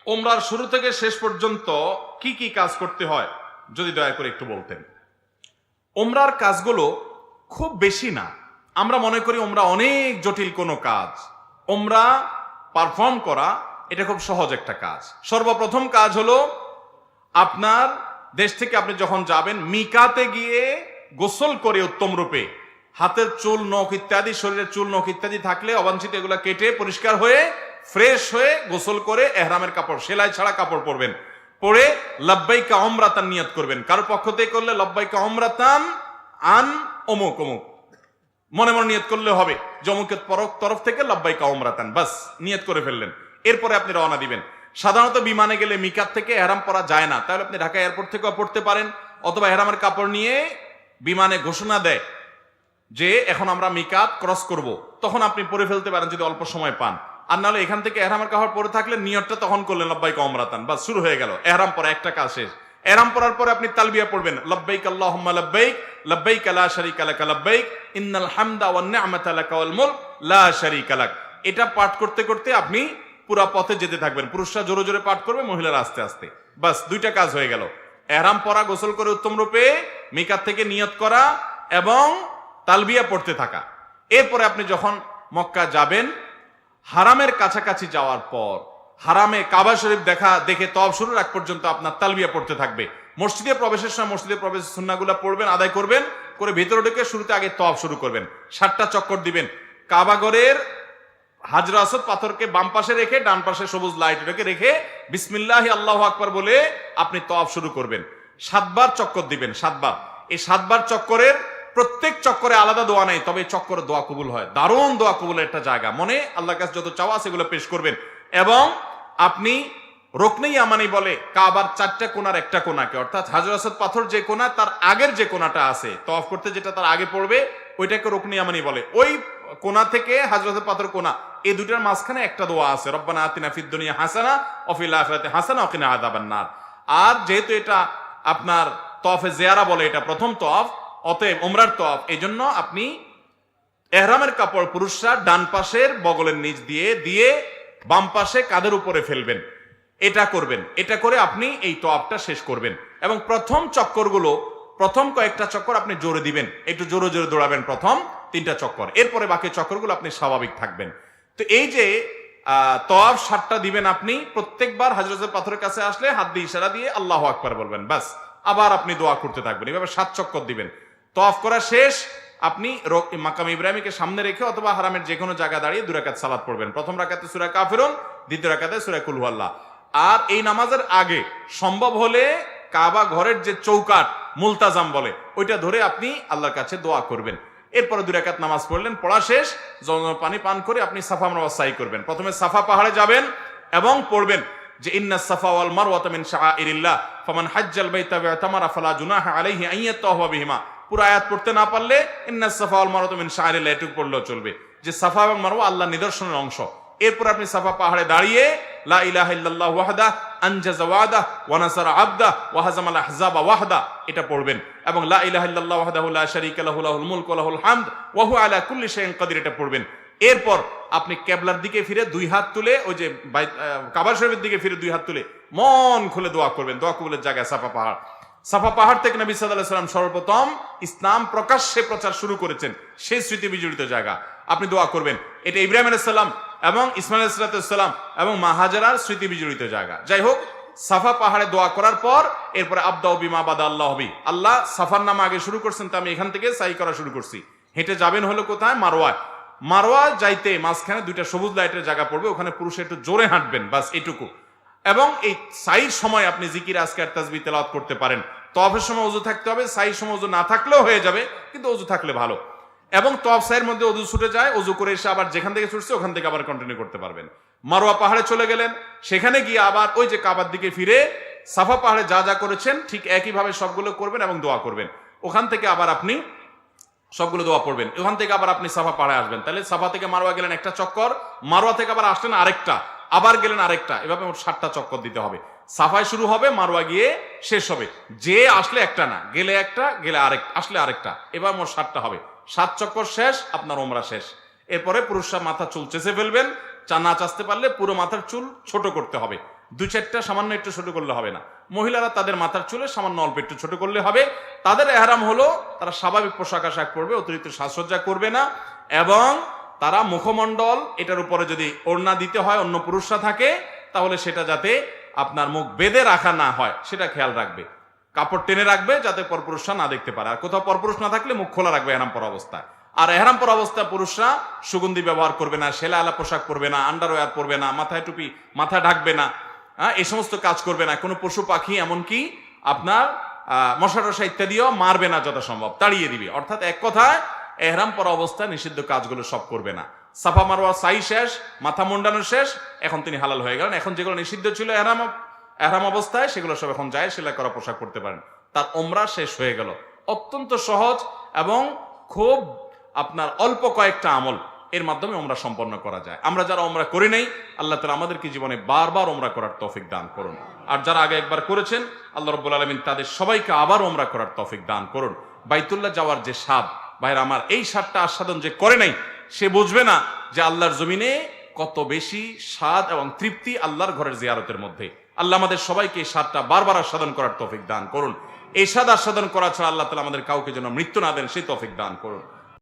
ওমরার শুরু থেকে শেষ পর্যন্ত কি কি কাজ করতে হয় যদি দয়া করে একটু বলতেন। ওমরার কাজগুলো খুব বেশি না, আমরা মনে করি ওমরা অনেক জটিল কোনো কাজ। ওমরা পারফর্ম করা এটা খুব সহজ একটা কাজ। সর্বপ্রথম কাজ হলো আপনার দেশ থেকে আপনি যখন যাবেন মিকাতে গিয়ে গোসল করে উত্তম রূপে হাতের চুল নখ ইত্যাদি, শরীরের চুল নখ ইত্যাদি থাকলে অবাঞ্ছিত এগুলা কেটে পরিষ্কার হয়ে ফ্রেশ হয়ে গোসল করে এহরামের কাপড়, সেলাই ছাড়া কাপড় পরবেন, পরে লব্বাইকা উমরাতান নিয়ত করবেন। কারোর পক্ষ থেকে করলে লব্বাইকা উমরাতান আন অমুক অমুক মনে মনে নিয়ত করলে হবে, জমুকের তরফ থেকে লব্বাইকা উমরাতান, বাস নিয়ত করে ফেললেন। এরপরে আপনি রওনা দিবেন। সাধারণত বিমানে গেলে মিকাত থেকে এহরাম পরা যায় না, তাহলে আপনি ঢাকা এয়ারপোর্ট থেকেও পড়তে পারেন, অথবা এহরামের কাপড় নিয়ে বিমানে ঘোষণা দেয় যে এখন আমরা মিকাত ক্রস করব, তখন আপনি পরে ফেলতে পারেন যদি অল্প সময় পান। আর নাহলে এখান থেকে এহরামের কাপড় পরে থাকলে নিয়তটা তখন করলেন লব্বাইকা উমরাতান, বাস শুরু হয়ে গেল এহরাম পরা, একটা কাজ শেষ। এহরাম পরার পরে আপনি তালবিয়া পড়বেন, লব্বাইক আল্লাহুম্মা লব্বাইক লব্বাইক লা শারীকা লাক লব্বাইক ইন্নাল হামদা ওয়ান নি'মাতা লাকা ওয়াল মুলক লা শারীকা লাক। এটা পাঠ করতে করতে আপনি পুরা পথে যেতে থাকবেন। পুরুষরা জোরে জোরে পাঠ করবে, মহিলারা আস্তে আস্তে, বাস দুইটা কাজ হয়ে গেল। এহরাম পরা, গোসল করে উত্তম রূপে মিকাত থেকে নিয়ত করা এবং তালবিয়া পড়তে থাকা। এরপরে আপনি যখন মক্কা যাবেন, হারামের কাছাকাছি যাওয়ার পর হারামে কাবা শরীফ দেখে তওয়াফ শুরুর আগ পর্যন্ত আপনার তালবিয়া পড়তে থাকবে। মসজিদে প্রবেশের সময় মসজিদে প্রবেশের সুন্নাহগুলো পড়বেন, আদায় করবেন, করে ভিতরে ঢুকে শুরুতে আগে তওয়াফ শুরু করবেন। 7টা চক্কর দিবেন। কাবাগরের হাজরা আসদ পাথরকে বাম পাশে রেখে ডান পাশে সবুজ লাইট রেখে বিসমিল্লাহি আল্লাহু আকবার বলে আপনি তওয়াফ শুরু করবেন। 7বার চক্কর দিবেন, 7বার। এই 7বার চক্করের প্রত্যেক চক্করে আলাদা দোয়া নেই, তবে চক্করে দোয়া কবুল হয়। দারুণ দোয়া কবুলের একটা জায়গা। মনে আল্লাহর কাছে যত চাওয়া সেগুলো পেশ করবেন এবং আপনি রুকনে ইয়ামানি বলে কাবার 4টা কোণার একটা কোণাকে, অর্থাৎ হাজর আসদ পাথর যে কোণা তার আগের যে কোণাটা আছে তওয়াফ করতে যেটা তার আগে পড়বে ওইটাকে রুকনে ইয়ামানি বলে। ওই কোণা থেকে হাজর আসদ পাথর কোণা, এই দুটার মাঝখানে একটা দোয়া আছে, রব্বানা আতিনা ফিদ দুনিয়া হাসানা ওয়া ফিল আখিরাতি হাসানা ওয়া কিনা আযাবান নার। আর যেহেতু এটা আপনার তওয়াফে জিয়ারা বলে, এটা প্রথম তওয়াফ, অতএব ওমরার তওয়াফ, এইজন্য আপনি ইহরামের কাপড় পুরুষরা ডান পাশের বগলের নিচ দিয়ে বাম পাশে কাঁধের উপরে ফেলবেন। এটা করবেন। এটা করে আপনি এই তওয়াফটা শেষ করবেন এবং প্রথম চক্করগুলো, প্রথম কয়েকটা চক্কর আপনি জোরে দিবেন, একটু জোরে জোরে দৌড়াবেন প্রথম 3টা চক্কর। এরপরে বাকি চক্করগুলো আপনি স্বাভাবিক থাকবেন। তো এই যে তওয়াফ 7টা দিবেন আপনি, প্রত্যেকবার হযরতের পাথরের কাছে আসলে হাত দিয়ে ইশারা দিয়ে আল্লাহু আকবার বলবেন, বাস। আবার আপনি দোয়া করতে থাকবেন, এভাবে 7 চক্কর দিবেন। তওয়াফ করা শেষ, আপনি মাকাম ইব্রাহিমকে সামনে রেখে অথবা হারামের যে কোনো জায়গা দাঁড়িয়ে 2 রাকাত সালাত পড়বেন। প্রথম রাকাতে সূরা কাফিরুন, দ্বিতীয় রাকাতে সূরা কুল হুয়াল্লাহ। আর এই নামাজের আগে সম্ভব হলে কাবা ঘরের যে চৌকাট মুলতাজাম বলে ওইটা ধরে আপনি আল্লাহর কাছে দোয়া করবেন। এরপরে 2 রাকাত নামাজ পড়লেন, পড়া শেষ, জমজম পানি পান করে আপনি সাফা মারওয়া সাই করবেন। প্রথমে সাফা পাহাড়ে যাবেন এবং পড়বেন যে ইন্নাস সাফা ওয়াল মারওয়াতা মিন শাআইরিল্লাহ ফামান হাজ্জাল বাইতা ওয়া তামারা ফালা জুনাহা আলাইহি আন ইয়াতাওয়াফা বিহিমা। পুরো আয়াত পড়তে না পারলে ইন্নাস সাফা ওয়াল মারওয়াতা মিন শাআইরিল্লাহ এটুকু পড়লেও চলবে, যে সাফা এবং মারওয়া আল্লাহর নিদর্শনের অংশ। এরপর আপনি সাফা পাহাড়ে দাঁড়িয়ে লা ইলাহা ইল্লাল্লাহ ওয়াহদা আনজাযা ওয়াদা ওয়া নাসারা আবদা ওয়া হাযামাল আহজাবা ওয়াহদা এটা পড়বেন এবং লা ইলাহা ইল্লাল্লাহ ওয়াহদাহু লা শারীকা লাহু লাহুল মুলকু ওয়া লাহুল হামদ ওয়া হুয়া আলা কুল্লি শাইইন কাদির এটা পড়বেন। এরপর আপনি কিবলার দিকে ফিরে 2 হাত তুলে, ওই যে কাবা শরীফের দিকে ফিরে 2 হাত তুলে মন খুলে দোয়া করবেন। দোয়া কবুলের জায়গা সাফা পাহাড়। সাফা পাহাড় থেকে নবী সাল্লাল্লাহু আলাইহি ওয়াসাল্লাম সর্বপ্রথম ইসলাম প্রকাশ্যে প্রচার শুরু করেছেন, সেই স্মৃতি বিজড়িত জায়গা। আপনি দোয়া করবেন। এটা ইব্রাহিম আলাইহিস সালাম এবং ইসমাঈল আলাইহিস সালাম এবং মা হাজারার স্মৃতি বিজড়িত জায়গা। যাই হোক, সাফা পাহাড়ে দোয়া করার পর এরপরে আবদাউ বিমা বাদা আল্লাহ বি, আল্লাহ সাফার নামে আগে শুরু করছেন, তো আমি এখান থেকে সাই করা শুরু করছি। হেঁটে যাবেন হলো কোথায়? মারওয়ায়। মারওয়া যাইতে মাঝখানে 2টা সবুজ লাইটের জায়গা পড়বে, ওখানে পুরুষে একটু জোরে হাঁটবেন, বাস এটুকু। এবং এই সাইর সময় আপনি জিকির আজকার তাসবিহ তেলাওয়াত করতে পারেন। তওয়াফের সময় ওযু থাকতে হবে, সাইর সময় ওযু না থাকলেও হয়ে যাবে, কিন্তু ওযু থাকলে ভালো। এবং তওয়াফ সাইয়ের মধ্যে ওযু ছুটে যায়, ওযু করে এসে আবার যেখান থেকে ছুটছে ওখান থেকে আবার কন্টিনিউ করতে পারবেন। মারওয়া পাহাড়ে চলে গেলেন, সেখানে গিয়ে আবার ওই যে কাবার দিকে ফিরে সাফা পাহাড়ে যা যা করেছেন ঠিক একইভাবে সবগুলো করবেন এবং দোয়া করবেন। ওখান থেকে আবার আপনি সবগুলো দোয়া পড়বেন। ওখান থেকে আবার আপনি সাফা পাহাড়ে আসবেন। তাহলে সাফা থেকে মারওয়া গেলেন একটা চক্কর, মারওয়া থেকে আবার আসলেন আরেকটা, আবার গেলেন আরেকটা, এভাবে মোট 7টা চক্কর দিতে হবে। সাফায় শুরু হবে, মারওয়া গিয়ে শেষ হবে। যে আসলে একটা না, গেলে একটা, গেলে আরেকটা, আসলে আরেকটা, এবার মোট 7টা হবে। 7 চক্কর শেষ, আপনার ওমরা শেষ। এরপরে পুরুষরা মাথা চুল চেঁচে ফেলবেন, না চাচতে পারলে পুরো মাথার চুল ছোট করতে হবে। দু চারটা সামান্য একটু ছোট করলে হবে না। মহিলারা তাদের মাথার চুলে সামান্য অল্প একটু ছোট করলে হবে। তাদের এহরাম হলো তারা স্বাভাবিক পোশাক আশাক পরবে, অতিরিক্ত সাজসজ্জা করবে না, এবং তারা মুখমণ্ডল এটার উপরে যদি ওড়না দিতে হয় অন্য পুরুষরা থাকে তাহলে সেটা যাতে আপনার মুখ বেঁধে রাখা না হয় সেটা খেয়াল রাখবে, কাপড় টেনে রাখবে যাতে পরপুরুষরা না দেখতে পারে। আর কোথাও পরপুরুষ না থাকলে মুখ খোলা রাখবে এহরাম পরা অবস্থায়। আর এহরাম পরা অবস্থায় পুরুষরা সুগন্ধি ব্যবহার করবে না, সেলা আলা পোশাক পরবে না, আন্ডারওয়্যার পরবে না, মাথায় টুপি মাথা ঢাকবে না, এই সমস্ত কাজ করবে না। কোনো পশু পাখি এমনকি আপনার মশা টশা ইত্যাদিও মারবে না, যথাসম্ভব তাড়িয়ে দিবে। অর্থাৎ এক কথায় এহরাম পরা অবস্থায় নিষিদ্ধ কাজগুলো সব করবে না। সাফা মারওয়া সাই শেষ, মাথা মুন্ডানো শেষ, এখন তিনি হালাল হয়ে গেলেন। এখন যেগুলো নিষিদ্ধ ছিল এহরাম অবস্থায় সেগুলো সব এখন যায়, সেলাই করা পোশাক পরতে পারেন। তার ওমরা শেষ হয়ে গেল। অত্যন্ত সহজ এবং খুব আপনার অল্প কয়েকটা আমল এর মাধ্যমে ওমরা সম্পন্ন করা যায়। আমরা যারা ওমরা করি নাই, আল্লাহ তাআলা আমাদেরকে জীবনে বারবার ওমরা করার তৌফিক দান করুন। আর যারা আগে একবার করেছেন, আল্লাহ রাব্বুল আলামিন তাদের সবাইকে আবার ওমরা করার তৌফিক দান করুন। বাইতুল্লাহ যাওয়ার যে স্বাদ, ভাইরা আমার, এই স্বাদটা আস্বাদন যে করে নাই সে বুঝবে না যে আল্লাহর জমিনে কত বেশি স্বাদ এবং তৃপ্তি আল্লাহর ঘরের জিয়ারতের মধ্যে। আল্লাহ আমাদের সবাইকে এই স্বাদটা বারবার আস্বাদন করার তৌফিক দান করুন। এই স্বাদ আস্বাদন করা ছাড়া আল্লাহ তাআলা আমাদের কাউকে যেন মৃত্যু না দেন সেই তৌফিক দান করুন।